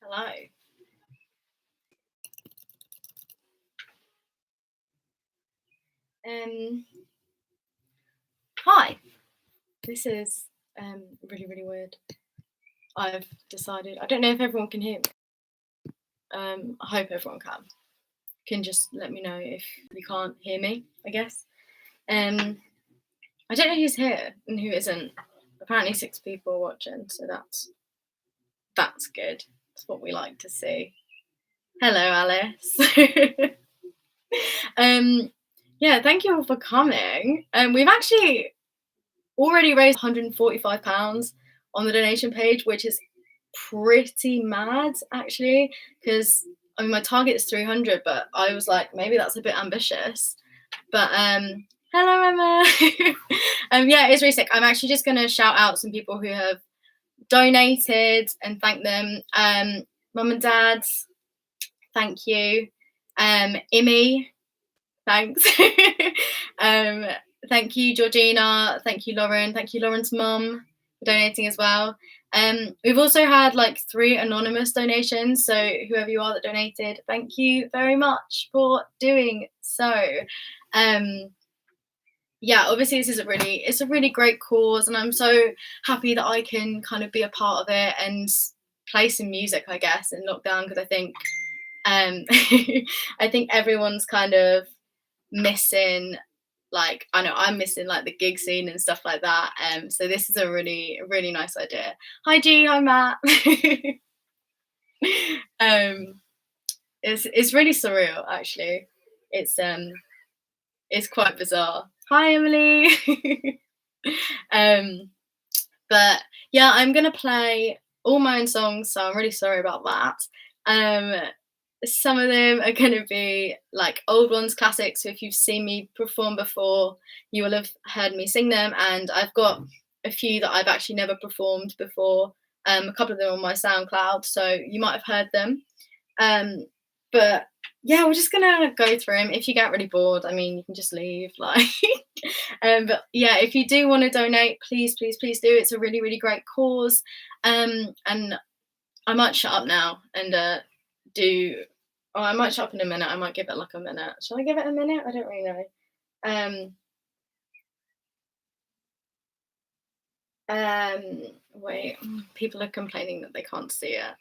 Hello. Hi. This is really, really weird. I've decided. I don't know if everyone can hear me. I hope everyone can just let me know if you can't hear me, I guess. I don't know who's here and who isn't. Apparently 6 people are watching, so that's good. That's what we like to see. Hello, Alice. Yeah, thank you all for coming. We've actually already raised £145 on the donation page, which is pretty mad actually, because I mean my target is 300, but I was like maybe that's a bit ambitious. But hello Emma. Yeah, it's really sick. I'm actually just gonna shout out some people who have donated and thank them. Mum and Dad, thank you. Imi, thanks. Thank you, Georgina. Thank you, Lauren. Thank you, Lauren's mum, for donating as well. We've also had like 3 anonymous donations. So whoever you are that donated, thank you very much for doing so. Yeah, obviously this is it's a really great cause, and I'm so happy that I can kind of be a part of it and play some music, I guess, in lockdown, because I think I think everyone's kind of missing, like, I know I'm missing like the gig scene and stuff like that. So this is a really, really nice idea. Hi G, hi Matt. It's really surreal actually. It's quite bizarre. Hi Emily. But yeah, I'm gonna play all my own songs, so I'm really sorry about that. Some of them are going to be like old ones, classics. So if you've seen me perform before, you will have heard me sing them. And I've got a few that I've actually never performed before. A couple of them on my SoundCloud, so you might have heard them. But yeah, we're just gonna go through them. If you get really bored, I mean, you can just leave. Like, but yeah, if you do want to donate, please, please, please do. It's a really, really great cause. And I might shut up now and do. Oh, I might shut up in a minute. I might give it like a minute. Shall I give it a minute? I don't really know. Wait. People are complaining that they can't see it.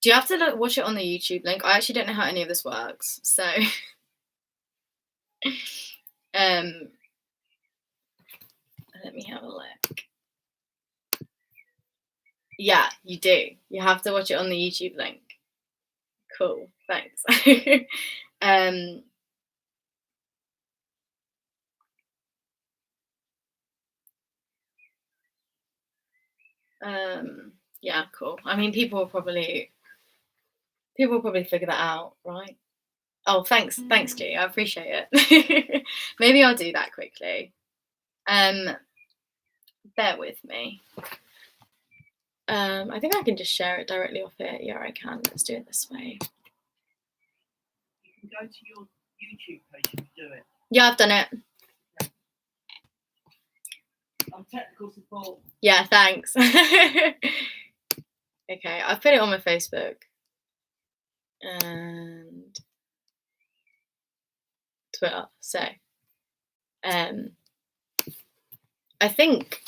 Do you have to watch it on the YouTube link? I actually don't know how any of this works. So, let me have a look. Yeah, you do. You have to watch it on the YouTube link. Cool. Thanks. Yeah, cool. I mean, people will probably figure that out, right? Oh, thanks, G. I appreciate it. Maybe I'll do that quickly. Bear with me. I think I can just share it directly off here. Yeah, I can. Let's do it this way. You can go to your YouTube page and do it. Yeah, I've done it. I'm technical support. Yeah, thanks. Okay, I've put it on my Facebook. And Twitter. So I think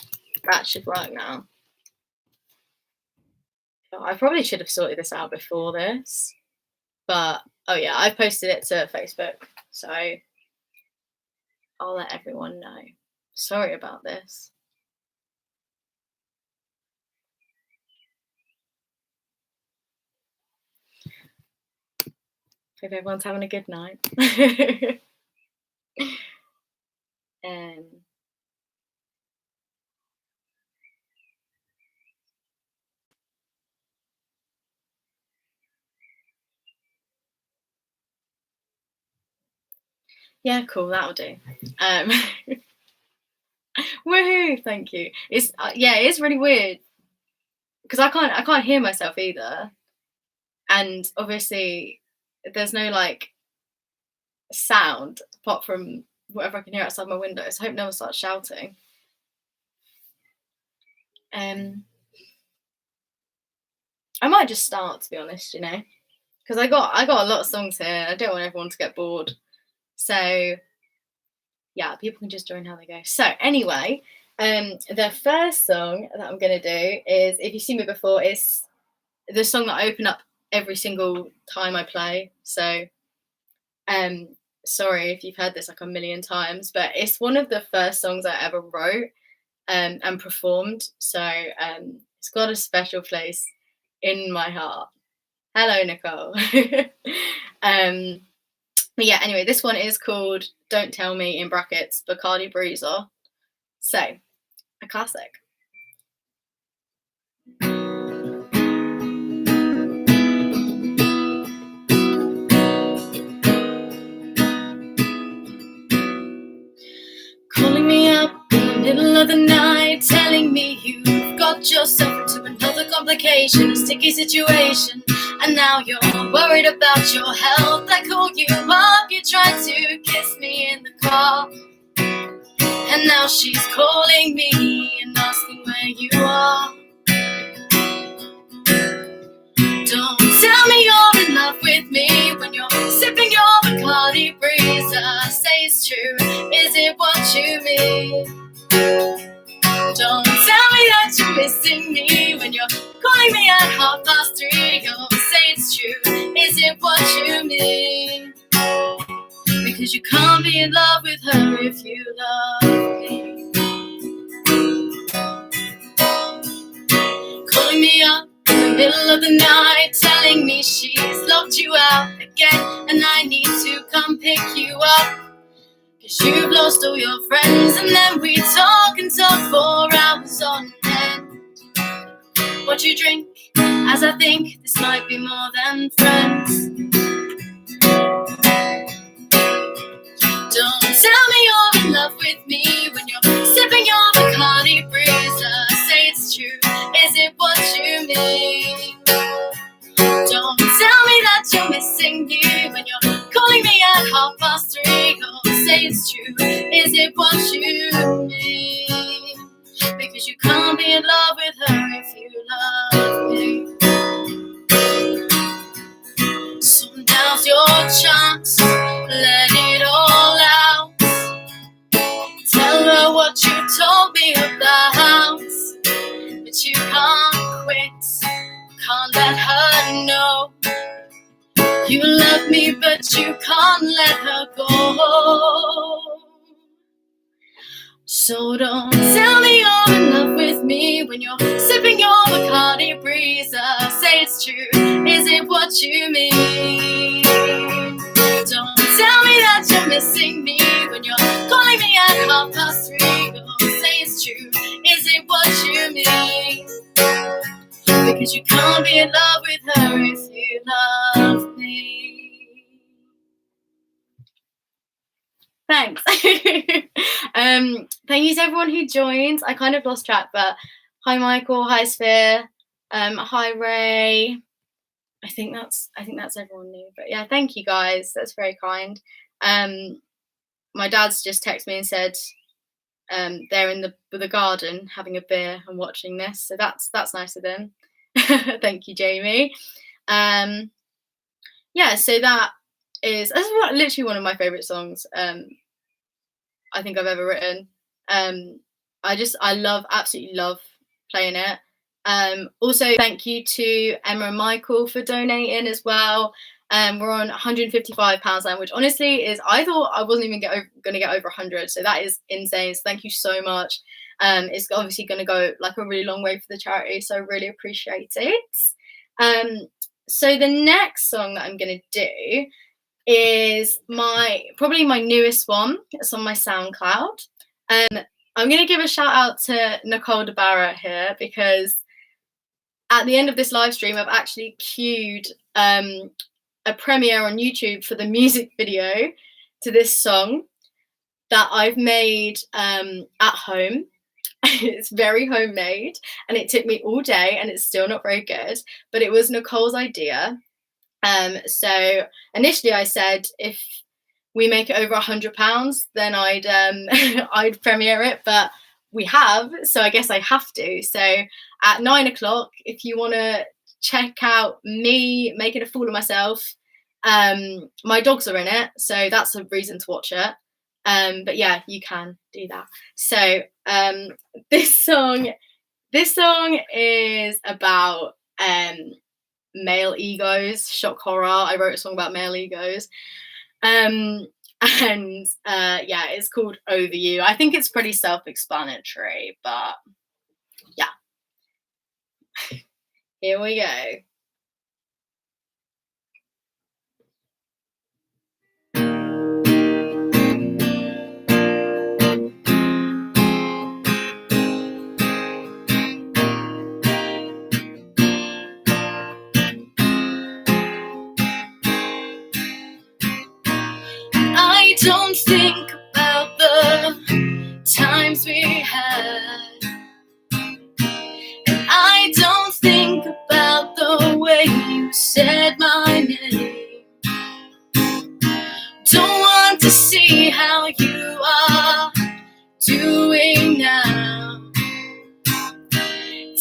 that should work now. I probably should have sorted this out before this, but oh yeah, I've posted it to Facebook, so I'll let everyone know. Sorry about this. Hope everyone's having a good night. Yeah, cool. That'll do. Woohoo! Thank you. It's yeah, it is really weird because I can't hear myself either, and obviously there's no like sound apart from whatever I can hear outside my window. So I hope no one starts shouting. I might just start, to be honest, you know, because I got a lot of songs here. I don't want everyone to get bored. So yeah, people can just join how they go. So anyway, the first song that I'm gonna do is, if you've seen me before, it's the song that I open up every single time I play. So sorry if you've heard this like a million times, but it's one of the first songs I ever wrote and performed. So it's got a special place in my heart. Hello, Nicole. But yeah, anyway, this one is called Don't Tell Me, in brackets, Bacardi Breezer. So, a classic. Calling me up in the middle of the night, telling me you've got yourself into another complication, a sticky situation, and now you're worried about your health. I call you up, you tried to kiss me in the car, and now she's calling me and asking where you are. Don't tell me you're in love with me when you're sipping your Bacardi Breezer. Say it's true, is it what you mean? Don't tell me that you're missing me when you're calling me at 3:30. You'll say it's true, is it what you mean? Because you can't be in love with her if you love me. Calling me up in the middle of the night, telling me she's locked you out again, and I need to come pick you up, 'cause you've lost all your friends. And then we talk and talk for hours on end. What you drink, as I think this might be more than friends. Don't tell me you're in love with me when you're sipping your Bacardi Breezer. Say it's true, is it what you mean? Don't tell me that you're missing me when you're calling me at 3:30. You'll say it's true, is it what you mean? Because you can't be in love with her if you love me. So now's your chance, let it all out. Tell her what you told me about, but you can't quit, can't let her know. You love me, but you can't let her go. So don't tell me you're in love with me when you're sipping your Bacardi Breezer. Say it's true, is it what you mean? Don't tell me that you're missing me when you're calling me at 3:30. You'll say it's true, is it what you mean? Because you can't be in love with her if you love me. Thanks. Thank you to everyone who joined. I kind of lost track, but hi Michael, hi Sphere, hi Ray. I think that's everyone new. But yeah, thank you guys. That's very kind. My dad's just texted me and said they're in the garden having a beer and watching this. So that's nice of them. Thank you, Jamie. Yeah, so that's literally one of my favourite songs I think I've ever written. I absolutely love playing it. Also, thank you to Emma and Michael for donating as well. We're on £155 now, which honestly is, I thought I wasn't even going to get over 100, so that is insane. So thank you so much. It's obviously going to go like a really long way for the charity, so I really appreciate it. So the next song that I'm going to do is probably my newest one. It's on my SoundCloud. I'm going to give a shout out to Nicole de Barra here, because at the end of this live stream, I've actually queued a premiere on YouTube for the music video to this song that I've made at home. It's very homemade and it took me all day and it's still not very good, but it was Nicole's idea. So initially I said if we make it over £100, then I'd I'd premiere it. But we have, so I guess I have to. So at 9 o'clock, if you want to check out me making a fool of myself, my dogs are in it, so that's a reason to watch it. But yeah, you can do that. So this song is about male egos. Shock horror. I wrote a song about male egos. And yeah, it's called Over You. I think it's pretty self-explanatory, but yeah. Here we go. I don't think about the times we had, and I don't think about the way you said my name. Don't want to see how you are doing now.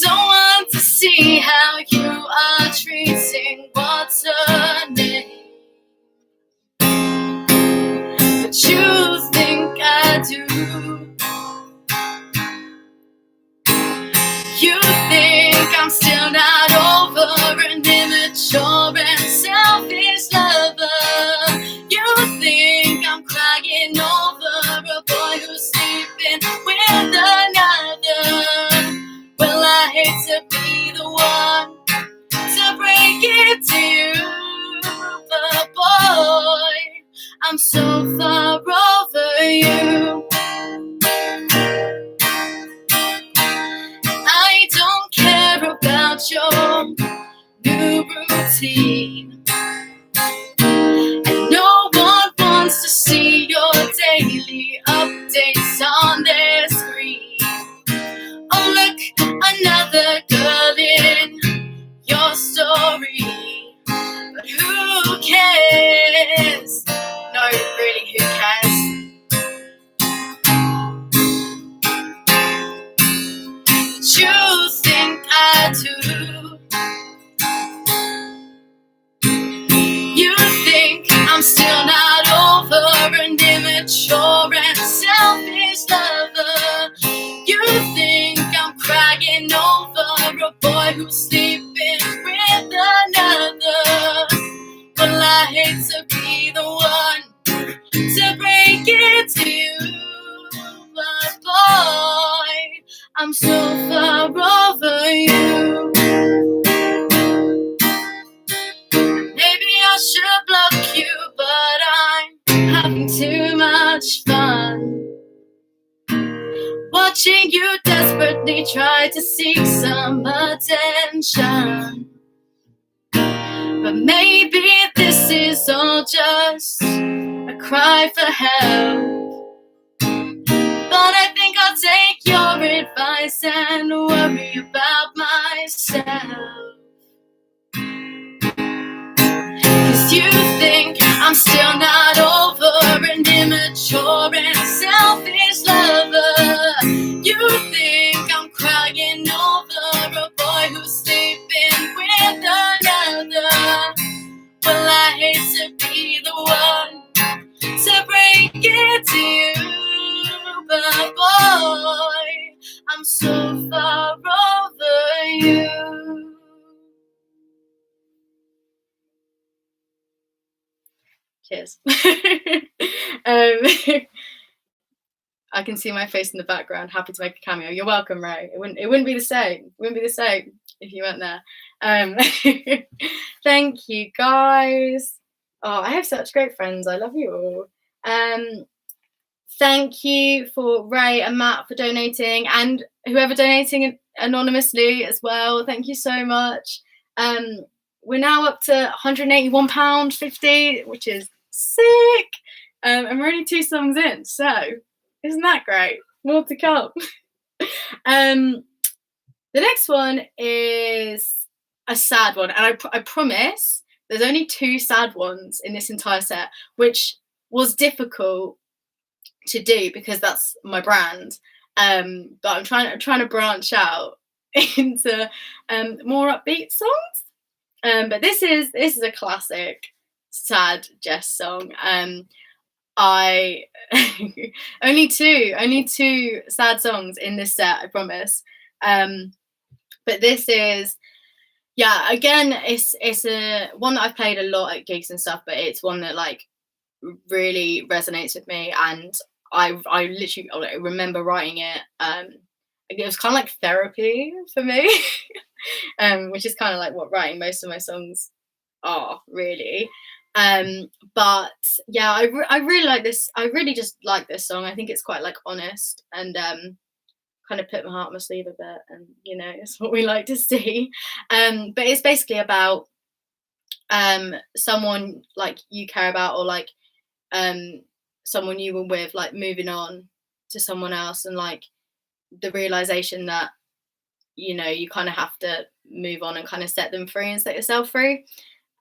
Don't want to see how you are treating what's her name. But you think I do. You think I'm still not over an immature and selfish lover. You think I'm crying over a boy who's sleeping with another. Well, I hate to be the one to break it to you, but boy, I'm so far over you. I don't care about your new routine, and no one wants to see your daily updates on their screen. Oh look, another girl in your story. But who cares? No, really, who cares? You think I do. You think I'm still not over an immature and selfish lover. You think I'm crying over a boy who's sleeping with another. Well, I hate to be the one to break it to you, but boy, I'm so far over you. Maybe I should block you, but I'm having too much fun watching you desperately try to seek some attention. But maybe this is all just a cry for help. But I think I'll take your advice and worry about myself. 'Cause you think I'm still not over an immature and selfish lover. You think I'm crying over a boy who's sleeping with another. Well, I hate to be the one to break it to you, but boy, I'm so far over you. Cheers. I can see my face in the background, happy to make a cameo. You're welcome, Ray. It wouldn't be the same. It wouldn't be the same if you weren't there. Thank you, guys. Oh, I have such great friends. I love you all. Thank you for Ray and Matt for donating, and whoever donating anonymously as well. Thank you so much. We're now up to £181.50, which is sick. And we're only 2 songs in, so isn't that great? More to come. The next one is a sad one, and I promise there's only 2 sad ones in this entire set, which was difficult to do because that's my brand. But I'm trying to branch out into more upbeat songs. But this is a classic sad Jess song. I only two sad songs in this set, I promise. But this is, yeah, again, it's a one that I've played a lot at gigs and stuff, but it's one that like really resonates with me, and I literally remember writing it. It was kind of like therapy for me, which is kind of like what writing most of my songs are, really. But yeah, I really like this. I really just like this song. I think it's quite like honest and kind of put my heart on my sleeve a bit, and it's what we like to see. But it's basically about someone like you care about, or like someone you were with, like moving on to someone else, and like the realization that you kind of have to move on and kind of set them free and set yourself free.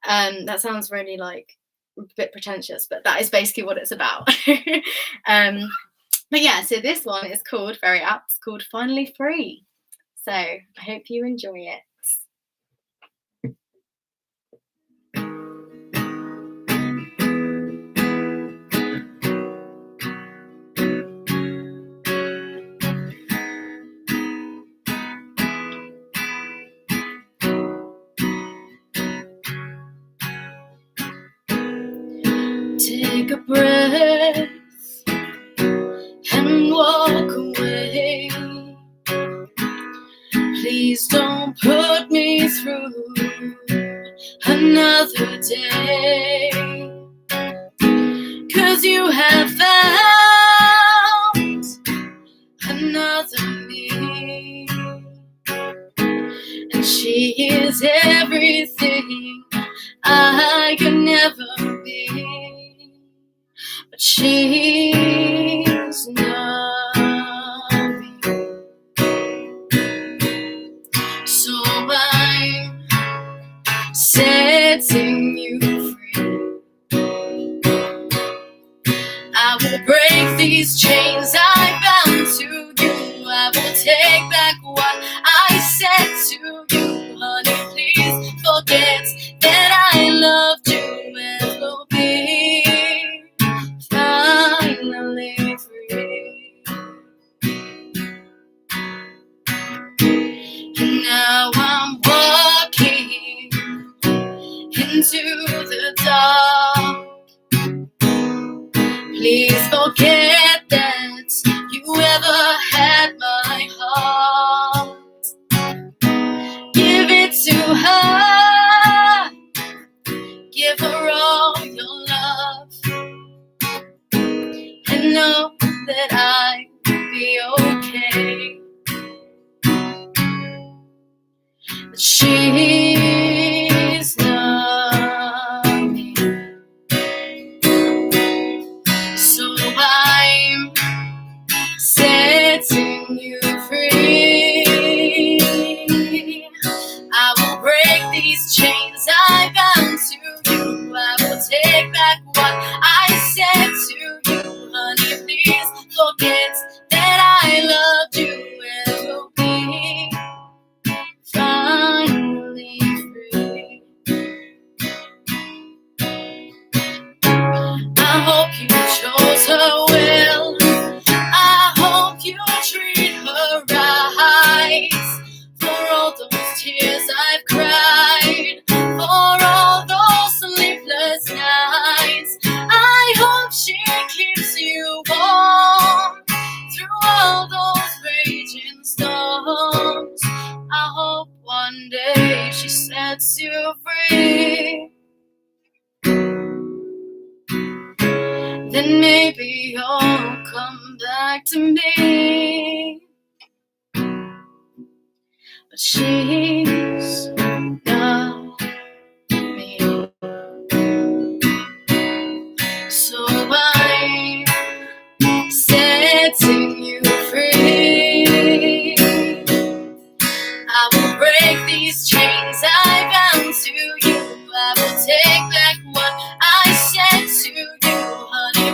That sounds really like a bit pretentious, but that is basically what it's about. But yeah, so this one is called, very apt, it's called Finally Free. So I hope you enjoy it. Take a breath and walk away. Please don't put me through another day, 'cause you have found another me, and she is everything I could never be, but she's not me. So I'm setting you free. I will break these chains I bound to you. I will take back what I said to you. Honey, please forget that I loved you, and will be finally free. And now I'm walking into the dark. Please forget that you ever had my heart. Give it to her. Give her all your love, and know that I'll be okay. But she's not me. So I'm setting you free. I will break these chains I bound to you. I will take back what I said to you. Honey, please forget that I loved you, and will be finally free. I hope you chose her well. I hope you treat her right. For all those tears I've cried, for all those sleepless nights, I hope she keeps you warm through all those raging storms. I hope one day she sets you free. Then maybe you'll come back to me. But she's not me. So I'm setting you free. I will break these chains I bound to you. I will take back what I said to you. Honey,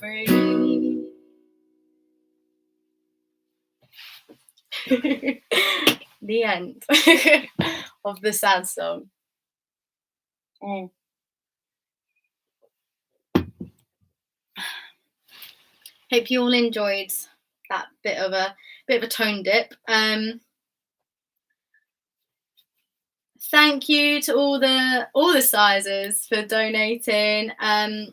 free. The end of the sad song. Hope you all enjoyed that bit of a tone dip. Thank you to all the sizes for donating. I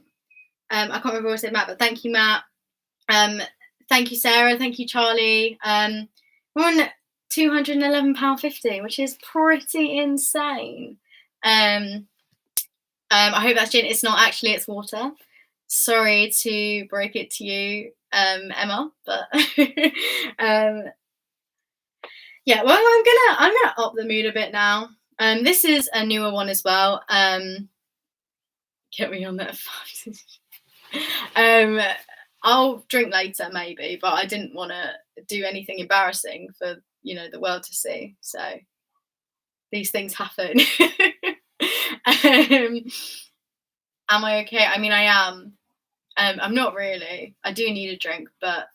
can't remember what I said, Matt, but thank you, Matt. Thank you, Sarah. Thank you, Charlie. We're on £211.50, which is pretty insane. I hope that's gin. It's not actually, it's water. Sorry to break it to you, Emma, but yeah. Well, I'm gonna up the mood a bit now. This is a newer one as well. Get me on that. I'll drink later maybe, but I didn't want to do anything embarrassing for the world to see. So these things happen. Am I okay? I mean, I am. I'm not really. I do need a drink, but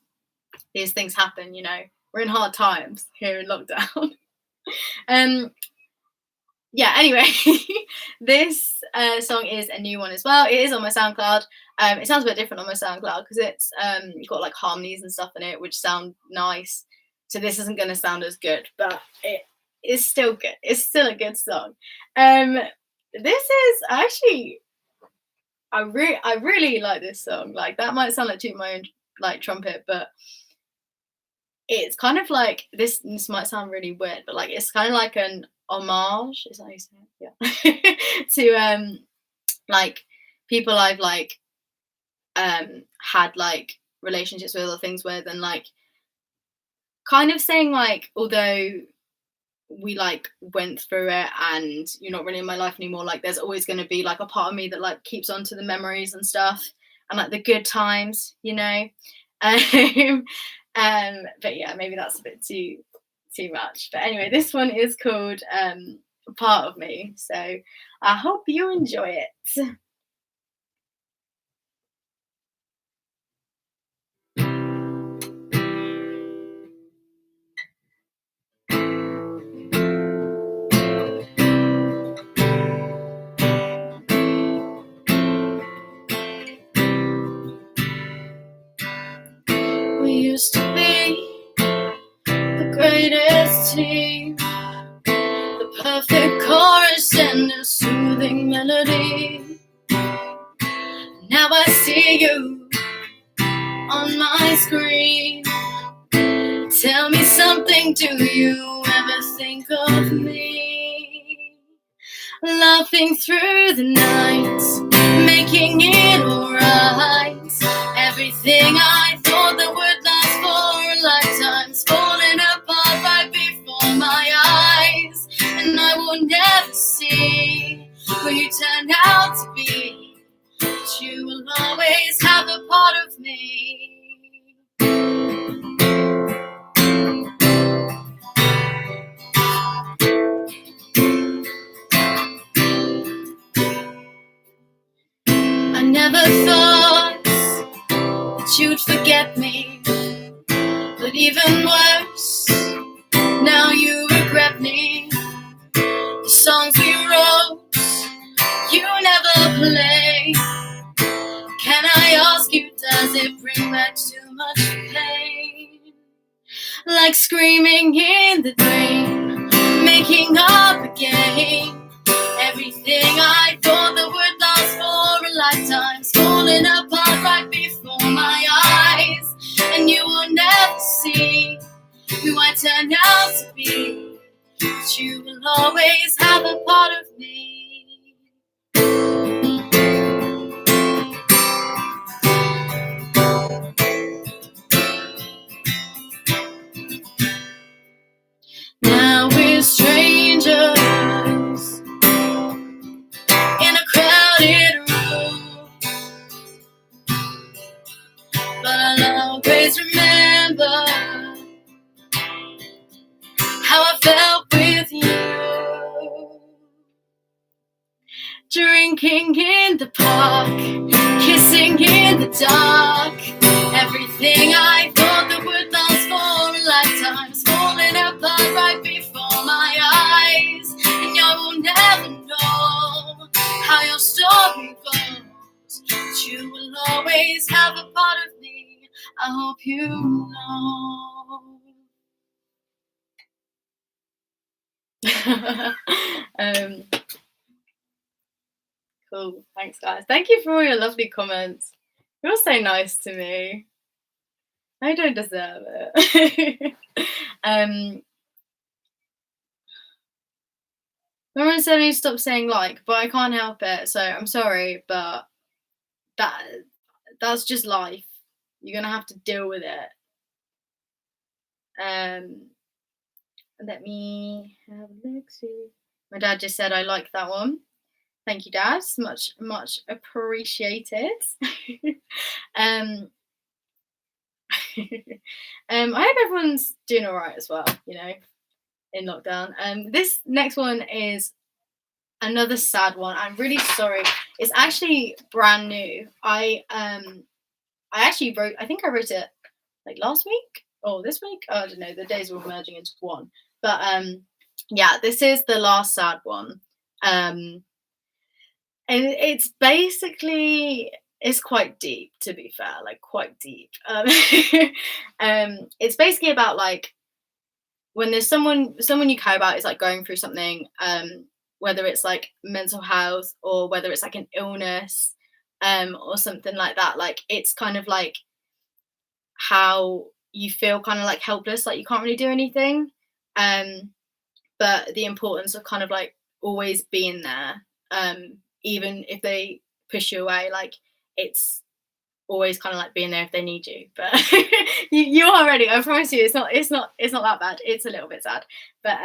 these things happen. We're in hard times here in lockdown. Yeah, anyway, this song is a new one as well. It is on my SoundCloud. It sounds a bit different on my SoundCloud because it's got like harmonies and stuff in it, which sound nice. So this isn't going to sound as good, but it is still good. It's still a good song. This is actually, I really like this song. Like, that might sound like tooting my own like trumpet, but it's kind of like this might sound really weird, but like it's kind of like an homage, is that how you say it? Yeah. To like people I've like had like relationships with or things with, and like kind of saying like, although we like went through it and you're not really in my life anymore, like there's always going to be like a part of me that like keeps on to the memories and stuff and like the good times, but yeah, maybe that's a bit too much. But anyway, this one is called Part of Me, so I hope you enjoy it. We used to be the greatest team, the perfect chorus and a soothing melody. Now I see you on my screen. Tell me something, do you ever think of me? Laughing through the night, making it alright. Everything I thought that would last for a lifetime's falling apart right before my eyes. And I will never see who you turned out to be, but you will always have a part of me. I never thought that you'd forget me, but even worse, now you regret me. The songs we wrote, you never play. Can I ask you, does it bring back too much pain? Like screaming in the dream, making up again. Everything I thought that would last for a lifetime's falling apart right before my eyes. And you will never see who I turned out to be, but you will always have a part of me. Now we're strangers in a crowded room, but I'll always remember how I felt with you. Drinking in the park, kissing in the dark. You will always have a part of me, I hope you know. Cool, thanks guys. Thank you for all your lovely comments. You're so nice to me. I don't deserve it. Lauren said I need to stop saying like, but I can't help it, so I'm sorry, but that's just life. You're gonna have to deal with it. Let me have a look. See, my dad just said I like that one. Thank you, Dad. Much appreciated. I hope everyone's doing all right as well. You know, in lockdown. This next one is another sad one. I'm really sorry. It's actually brand new. I actually wrote. I think I wrote it like last week or this week. I don't know. The days were merging into one. But yeah, this is the last sad one. And it's basically, it's quite deep, to be fair, like quite deep. It's basically about like when there's someone you care about is like going through something, whether it's like mental health or whether it's like an illness, or something like that. Like it's kind of like how you feel kind of like helpless, like you can't really do anything. But the importance of kind of like always being there, even if they push you away, like it's always kind of like being there if they need you. But you are ready. I promise you, it's not that bad. It's a little bit sad, but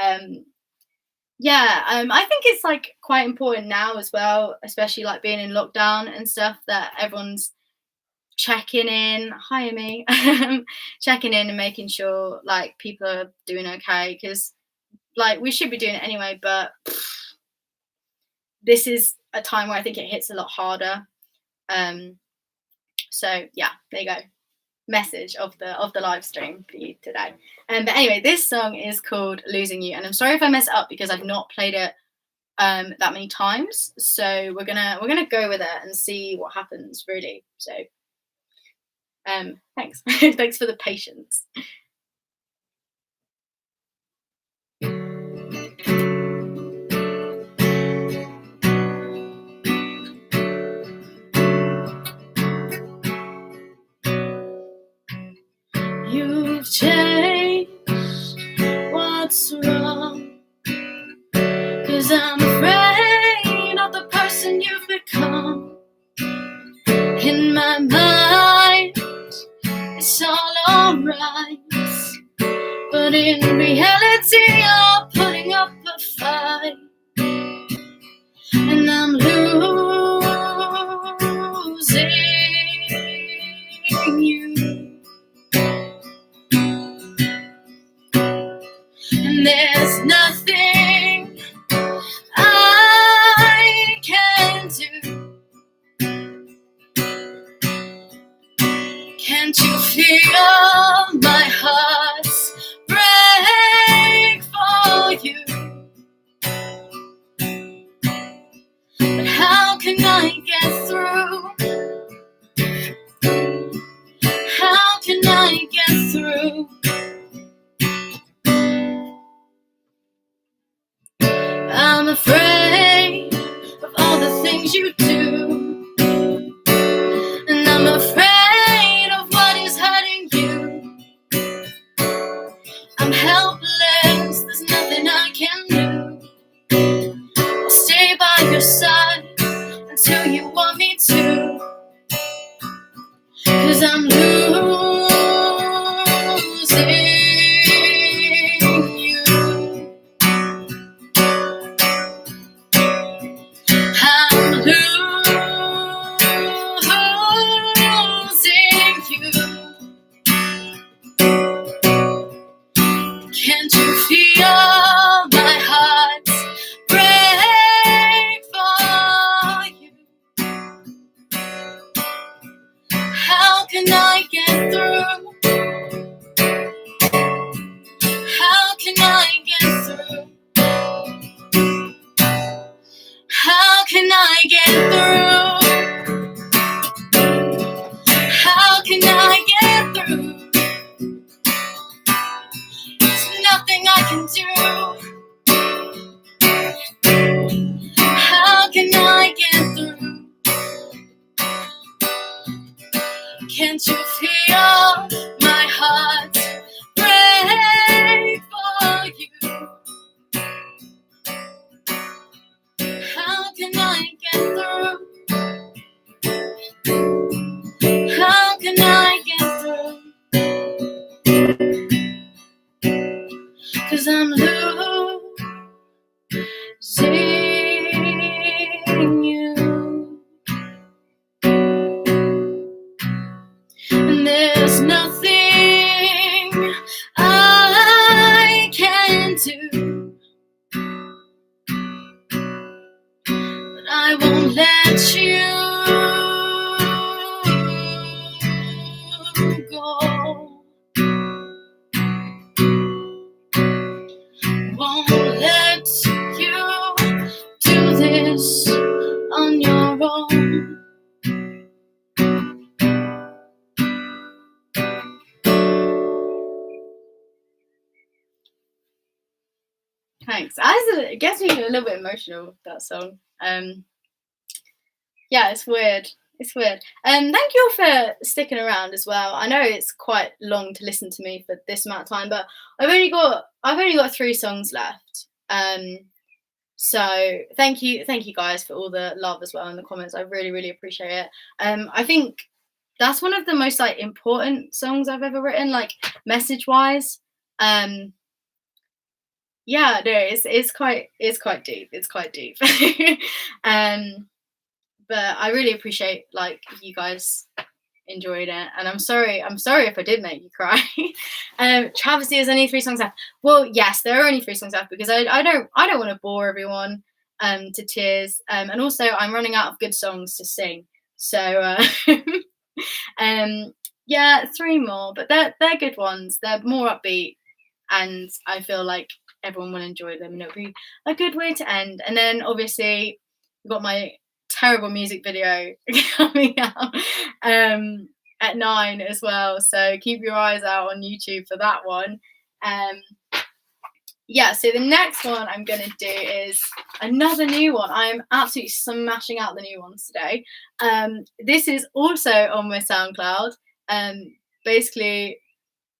yeah, I think it's like quite important now as well, especially like being in lockdown and stuff, that everyone's checking in. Hi, Amy. Checking in and making sure like people are doing okay, because like we should be doing it anyway, but this is a time where I think it hits a lot harder. So yeah, there you go. Message of the live stream for you today. But anyway, this song is called Losing You, and I'm sorry if I mess it up because I've not played it that many times. So we're gonna go with it and see what happens, really. So thanks. Thanks for the patience. You've changed, what's wrong? 'Cause I'm afraid of the person you've become. In my mind, it's all alright, but in reality, you're putting up a fight, and I'm losing you. And there's nothing I can do. Can't you feel my heart's break for you? But how can I get through? How can I get through? I'm afraid of all the things you do, and I'm afraid of what is hurting you. I'm helpless, there's nothing I can do. I'll stay by your side until you want me to, 'cause I'm losing you. I'm losing you. Can't you feel my heart's break for you? How can I get through? How can I get through? How can I get through? Can't you feel my heart break for you? How can I get through? How can I get through? 'Cause I'm losing you. And there's nothing I can do, but I won't let you go. Won't let you do this on your own. Thanks. It gets me a little bit emotional, that song. Yeah, it's weird. It's weird. Thank you all for sticking around as well. I know it's quite long to listen to me for this amount of time, but I've only got 3 songs left. So thank you guys for all the love as well in the comments. I really, really appreciate it. I think that's one of the most like important songs I've ever written, like message wise. Yeah, no, it's quite deep. It's quite deep. But I really appreciate like you guys enjoyed it, and I'm sorry if I did make you cry. Travesty, is only 3 songs left. Well, yes, there are only 3 songs left because I don't want to bore everyone to tears. And also I'm running out of good songs to sing. So yeah, 3 more, but they're good ones. They're more upbeat, and I feel like everyone will enjoy them, and it'll be a good way to end. And then obviously we've got my terrible music video coming out at 9 as well, so keep your eyes out on YouTube for that one. Yeah, so the next one I'm gonna do is another new one. I'm absolutely smashing out the new ones today. This is also on my SoundCloud. Basically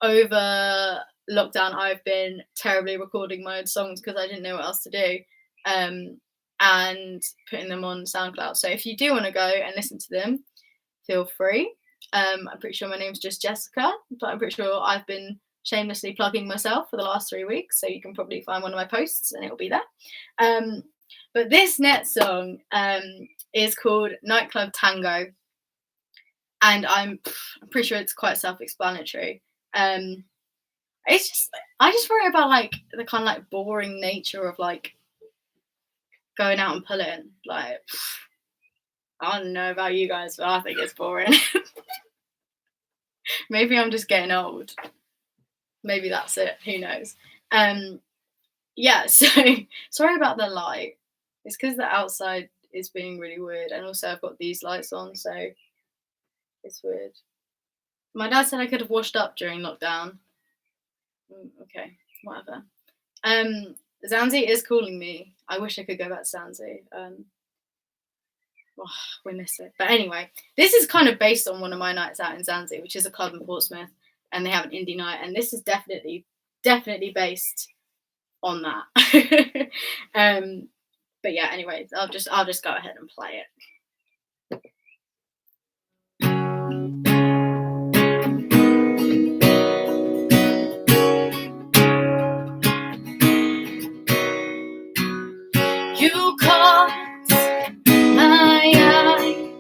over lockdown I've been terribly recording my own songs because I didn't know what else to do, and putting them on SoundCloud. So if you do want to go and listen to them, feel free. I'm pretty sure my name's just Jessica, but I'm pretty sure I've been shamelessly plugging myself for the last 3 weeks, so you can probably find one of my posts and it'll be there. But this next song is called Nightclub Tango, and I'm pretty sure it's quite self-explanatory. I just worry about like the kind of like boring nature of like going out and pulling. Like, I don't know about you guys, but I think it's boring. Maybe I'm just getting old. Maybe that's it. Who knows? Yeah, so sorry about the light. It's because the outside is being really weird, and also I've got these lights on, so it's weird. My dad said I could have washed up during lockdown. Okay, whatever. Zanzi is calling me. I wish I could go back to Zanzi. We miss it. But anyway, this is kind of based on one of my nights out in Zanzi, which is a club in Portsmouth, and they have an indie night, and this is definitely based on that. But yeah, anyway, I'll just go ahead and play it. You caught my eye,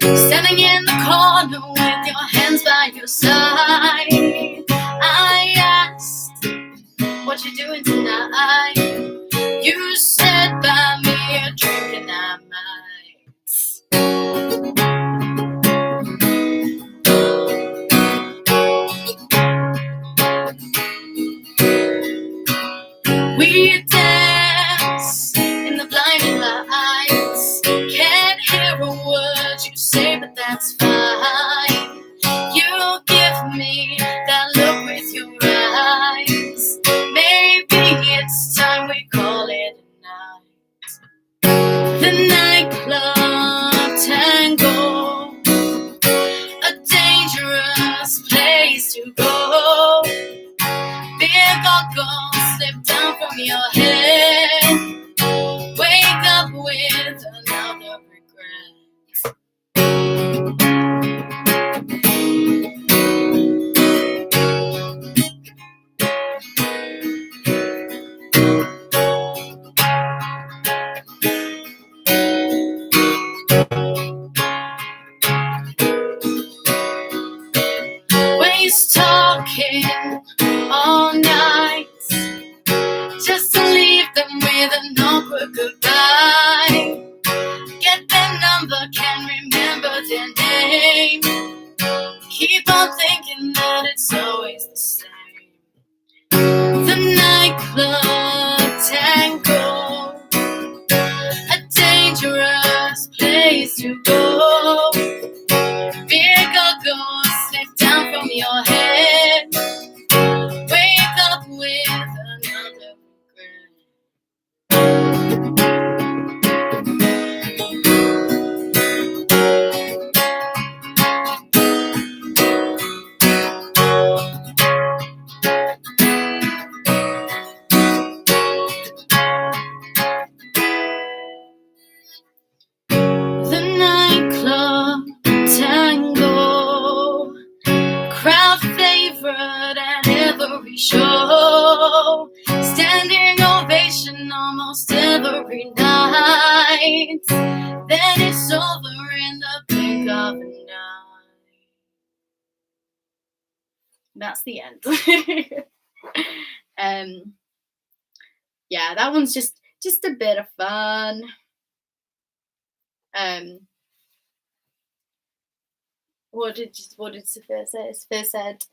standing in the corner with your hands by your side. I asked, what you doing tonight? You said by me a drink and I might. We dance in the blinding lights. Can't hear a word you say, but that's fine. You give me that look with your eyes. Maybe it's time we call it a night. The nightclub tango, a to go. Big goggles slip down from your head. Wake up with another regret. Waste talking all night just to leave them with an awkward goodbye. Get their number, can't remember their name. Keep on thinking that it's always the same. The nightclub tango, a dangerous place to go. Beer goggles slip down from your head. Wake up with another regret. The nightclub tango, crowd favorite at every show. Standing ovation almost every night. Then it's over in the blink of an eye. That's the end. Yeah, that one's just a bit of fun. What did Sophia say? Sophia said,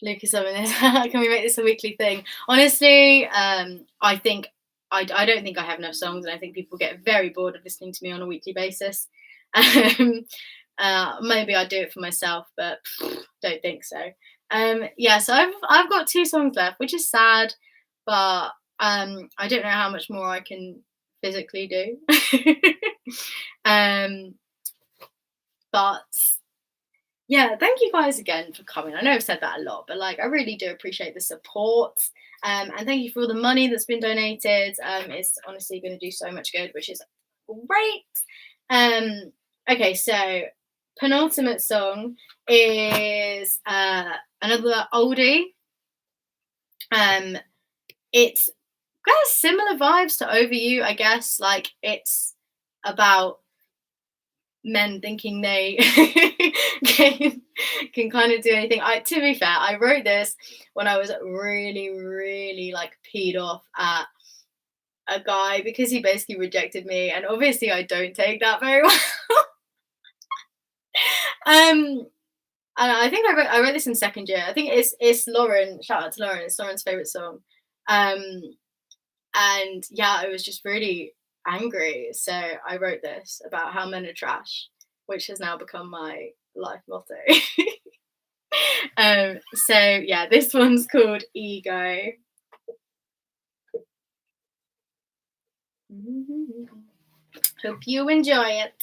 Lucas, can we make this a weekly thing? Honestly, I think I don't think I have enough songs, and I think people get very bored of listening to me on a weekly basis. Maybe I do it for myself, but don't think so. Yeah, so I've got 2 songs left, which is sad, but I don't know how much more I can physically do. But yeah, thank you guys again for coming. I know I've said that a lot, but like I really do appreciate the support. And thank you for all the money that's been donated. It's honestly going to do so much good, which is great. Okay, so penultimate song is another oldie. It's got similar vibes to Over You, I guess. Like it's about men thinking they can kind of do anything. To be fair, I wrote this when I was really, really like peed off at a guy because he basically rejected me, and obviously I don't take that very well. And I think I wrote this in second year. I think it's Lauren. Shout out to Lauren. It's Lauren's favorite song. And yeah, I was just really angry, so I wrote this about how men are trash, which has now become my life motto. So yeah, this one's called Ego. Hope you enjoy it.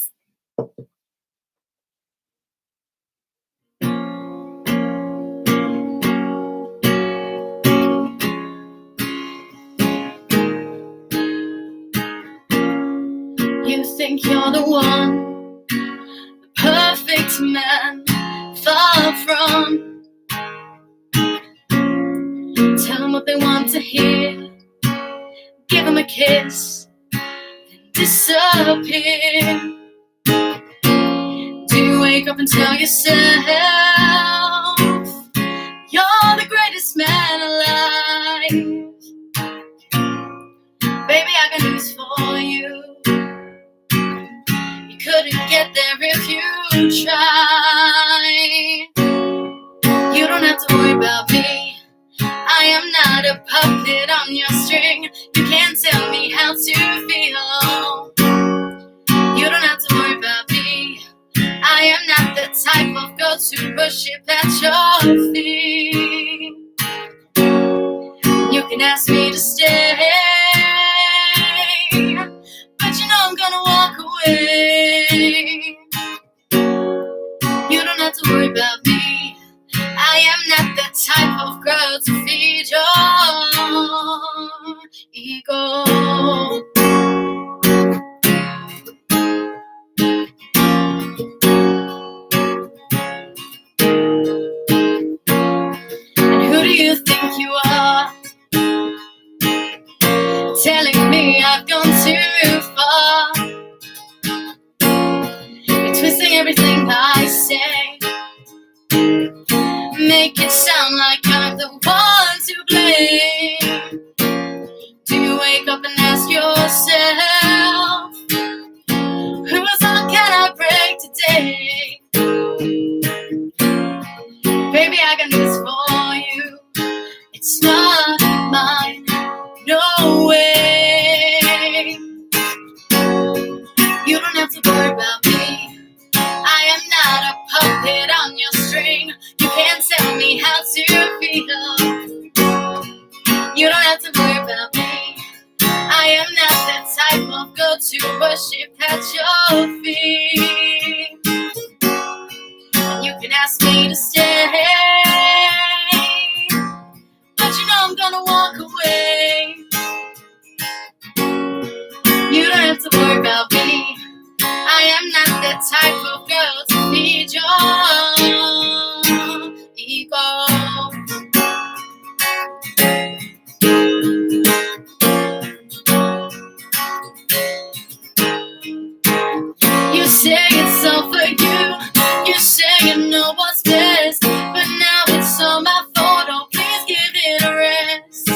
You think you're the one, the perfect man, far from. Tell them what they want to hear, give them a kiss, then disappear. Do you wake up and tell yourself you're the greatest man alive? Baby, I got news for you. Couldn't get there if you try. You don't have to worry about me. I am not a puppet on your string. You can't tell me how to feel. You don't have to worry about me. I am not the type of girl to worship at your feet. You can ask me to stay, but you know I'm gonna walk away. You don't have to worry about me. I am not that of girl to feed your ego. And who do you think you are? Telling me I've gone too far. You're twisting everything I say. Make it sound like I'm the one to blame. Do you wake up and ask yourself, whose heart can I break today? Baby, I can do this for you. It's not mine, no way. You don't have to worry about me. I am not a puppet on your string. You can't tell me how to feel. You don't have to worry about me. I am not that type of girl to worship at your feet. And you can ask me to stay, but you know I'm gonna walk away. You don't have to worry about me. I am not that type of girl to feed your ego. You say it's all for you. You say you know what's best, but now it's all my fault. Oh, please give it a rest.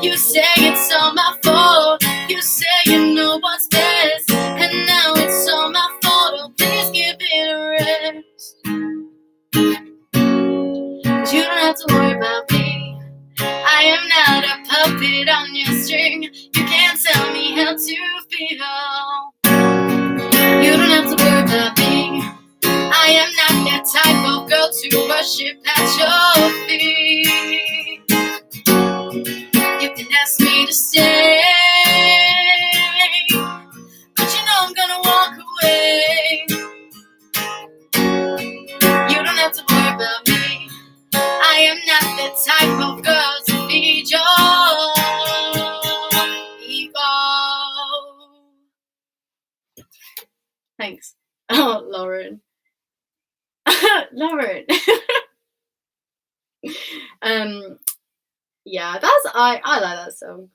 You say it's all my fault. You say you know what's best, and now it's all my fault. Oh, please give it a rest. But you don't have to worry about me. I am not a puppet on your string. You can't tell me how to feel. You don't have to worry about me. I am not that type of girl to worship at your feet. You can ask me to stay, but you know I'm gonna walk away. You don't have to worry about me. I am not that type of girl to feed your ego. Thanks. Oh, Lauren. Lauren. Yeah, I like that song.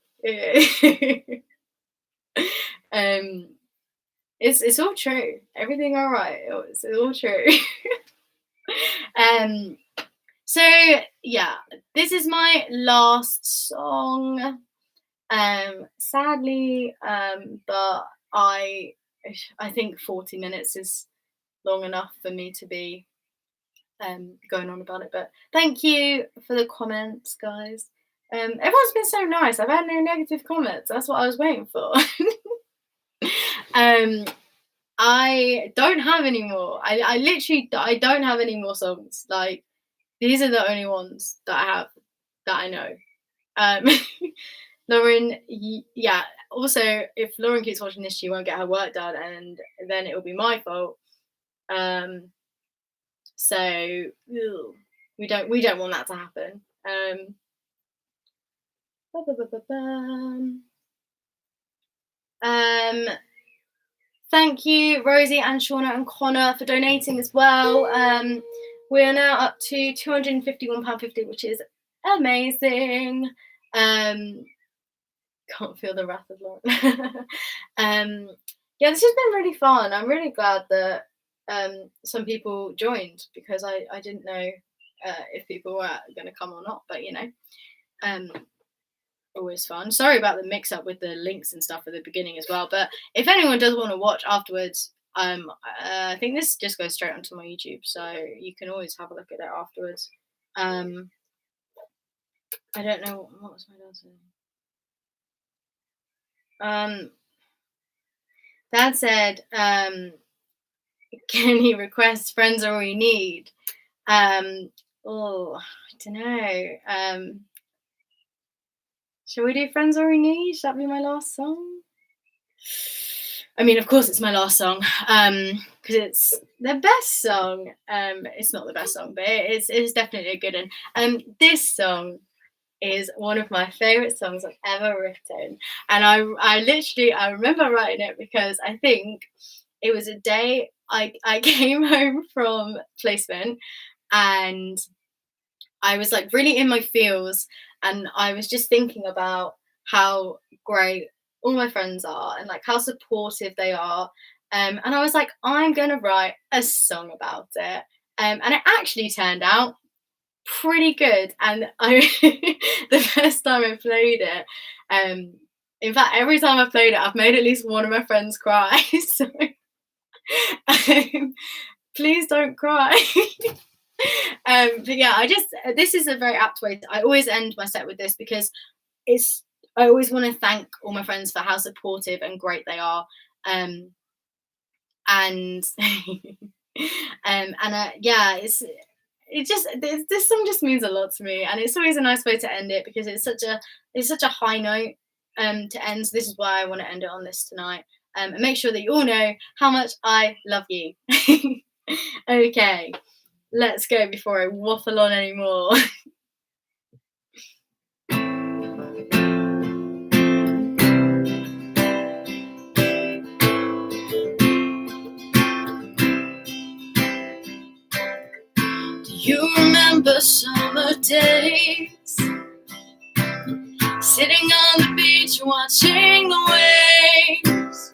It's all true. Everything all right. It's all true. So yeah, this is my last song. Sadly, but I think 40 minutes is long enough for me to be going on about it. But thank you for the comments, guys. Everyone's been so nice. I've had no negative comments. That's what I was waiting for. I don't have any more. I literally don't have any more songs. Like, these are the only ones that I have that I know. Lauren, yeah. Also, if Lauren keeps watching this, she won't get her work done, and then it will be my fault. So we don't want that to happen. Thank you, Rosie and Shauna and Connor, for donating as well. We are now up to £251.50, which is amazing. Can't feel the wrath of Lauren. Yeah, this has been really fun. I'm really glad that some people joined, because I didn't know if people were going to come or not, but you know, always fun. Sorry about the mix up with the links and stuff at the beginning as well, but if anyone does want to watch afterwards, I think this just goes straight onto my YouTube, so you can always have a look at it afterwards. I don't know what was my dad saying. Dad said, can he request Friends Are All You Need? Oh, I don't know. Shall we do Friends Are All You Need? Should that be my last song? I mean, of course it's my last song. because it's the best song. It's not the best song, but it's definitely a good one. This song is one of my favorite songs I've ever written, and I remember writing it because I think it was a day I came home from placement, and I was like really in my feels, and I was just thinking about how great all my friends are and like how supportive they are. And I was like, I'm gonna write a song about it. And it actually turned out pretty good. And I the first time I played it, in fact, every time I've played it, I've made at least one of my friends cry. So please don't cry. But yeah, this is a very apt way. I always end my set with this because I always want to thank all my friends for how supportive and great they are. And yeah, this song just means a lot to me, and it's always a nice way to end it because it's such a high note to end. So this is why I want to end it on this tonight. And make sure that you all know how much I love you. Okay, let's go before I waffle on anymore. Do you remember summer days? Sitting on the beach watching the waves,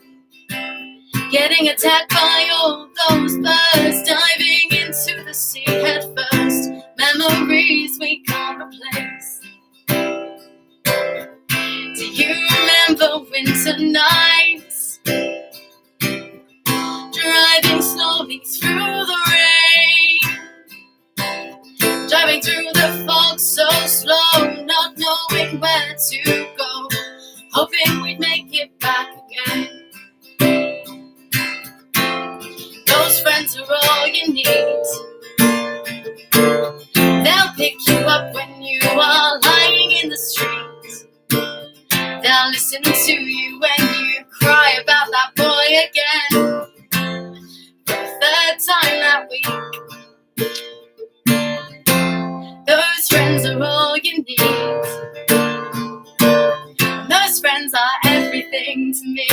getting attacked by all those birds, diving into the sea head first. Memories we can't replace. Do you remember winter nights, driving slowly through the rain, driving through the fog so slow, not knowing where to go, hoping we'd make it back again. Those friends are all you need. They'll pick you up when you are lying in the street. They'll listen to you when you cry about that boy again, for the third time that week. Those friends are all you need. Those friends are everything to me.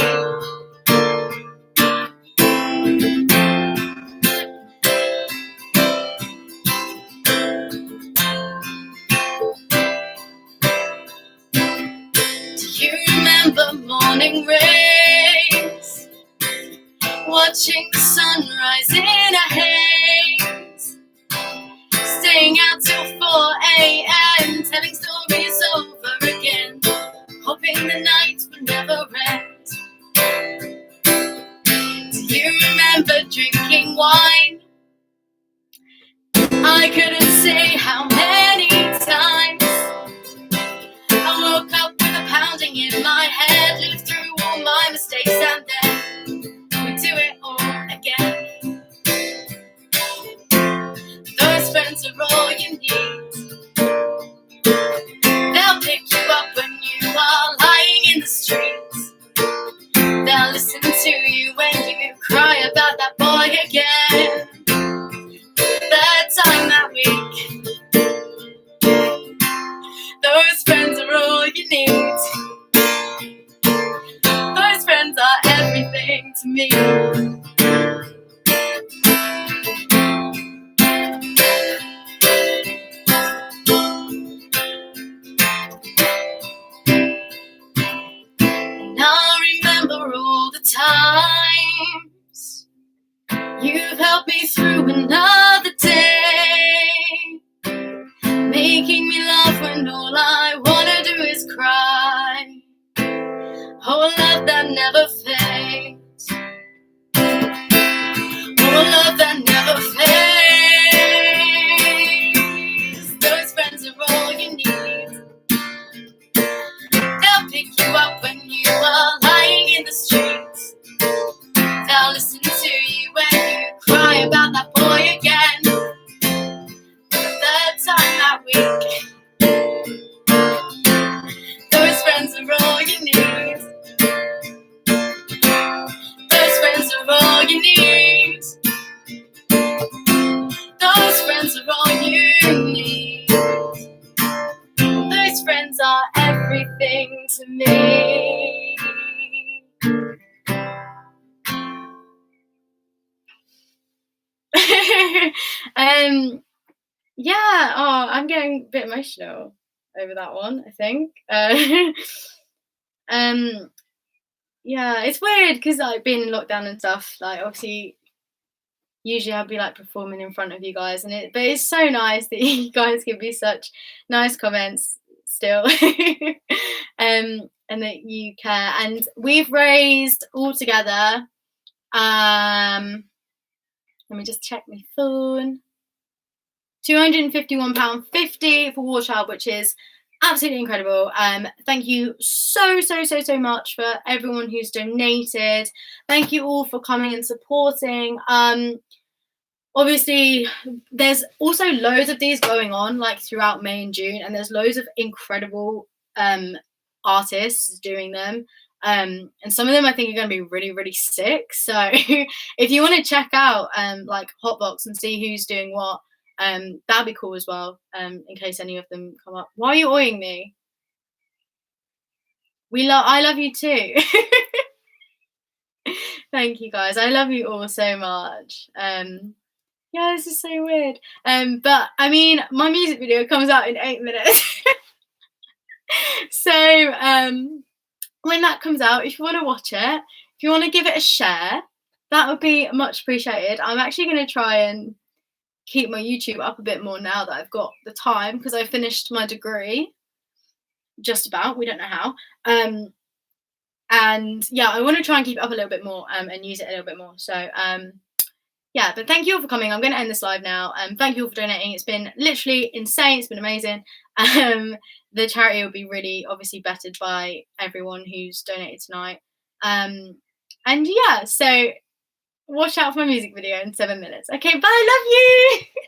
Do you remember morning rays, watching the sunrise in a haze, staying out till 4 a.m., telling stories over again, hoping the night would never end? Do you remember drinking wine? I couldn't say how many times I woke up with a pounding in my head, lived through all my mistakes, and then we do it all again. Those friends are all you need. They'll pick you up when you are lying in the streets. They'll listen to you when you cry about that boy again. The time that we are everything to me. Yeah, oh, I'm getting a bit emotional over that one, I think. Yeah, it's weird because like being in lockdown and stuff, like obviously usually I'd be like performing in front of you guys but it's so nice that you guys give me such nice comments still. And that you care. And we've raised all together, let me just check my phone. £251.50 for War Child, which is absolutely incredible. Thank you so much for everyone who's donated. Thank you all for coming and supporting. Obviously there's also loads of these going on like throughout May and June, and there's loads of incredible artists doing them. And some of them I think are going to be really sick. So if you want to check out like Hotbox and see who's doing what, that'd be cool as well, in case any of them come up. Why are you oing me? I love you too. Thank you guys, I love you all so much. Yeah, this is so weird. But I mean, my music video comes out in 8 minutes. So when that comes out, if you want to watch it, if you want to give it a share, that would be much appreciated. I'm actually going to try and keep my YouTube up a bit more now that I've got the time, because I finished my degree just about, we don't know how. And yeah, I want to try and keep it up a little bit more, and use it a little bit more. So yeah, but thank you all for coming. I'm going to end this live now. Thank you all for donating. It's been literally insane. It's been amazing. The charity will be really obviously bettered by everyone who's donated tonight. And yeah, so watch out for my music video in 7 minutes. Okay, bye, love you.